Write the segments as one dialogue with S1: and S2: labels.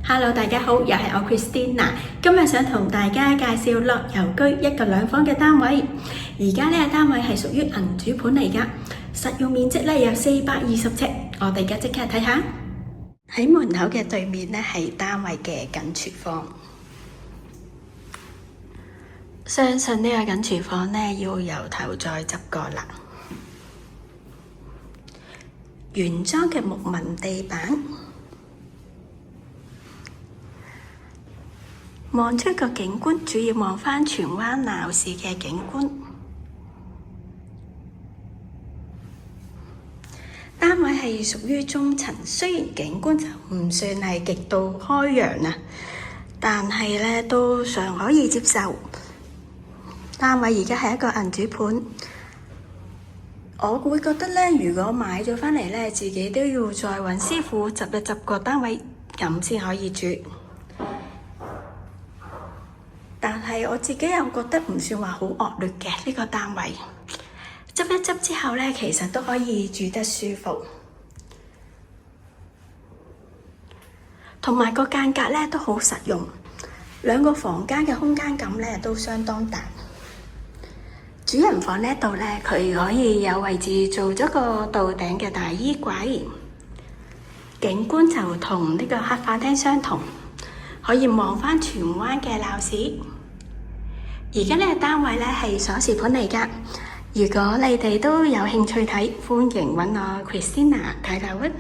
S1: Hello，大家好，又係我 Christina。今日想同大家介紹樂悠居一個兩房嘅單位。而家呢個單位係屬於銀主盤嚟㗎，實用面積呢有420尺。我哋而家即刻睇下。喺門口嘅對面呢係單位嘅緊廚房。相信呢個緊廚房呢要由頭再執過啦。原裝嘅木紋地板。望出個景觀，主要望返荃灣鬧市嘅景觀。單位係屬於中層，雖然景觀就唔算係極度開揚啊，但係呢都尚可以接受。單位而家係一個銀主盤，我會覺得呢，如果買咗返嚟呢，自己都要再揾師傅執一執個單位，咁先可以住。但係我自己又覺得唔算話好惡劣嘅呢個單位，執一執之後呢，其實都可以住得舒服，同埋個間隔呢都好實用，兩個房間嘅空間感呢都相當大。主人房呢度呢，佢可以有位置做咗個到頂嘅大衣櫃，景觀就同呢個客飯廳相同，可以望返荃灣嘅鬧市。而家呢個單位呢係鎖匙盤嚟㗎。如果你哋都有興趣睇，歡迎揾我 Christina 睇睇喎。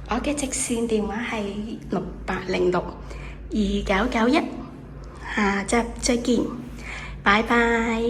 S1: 我嘅直線電話係68062991。下集再見，拜拜。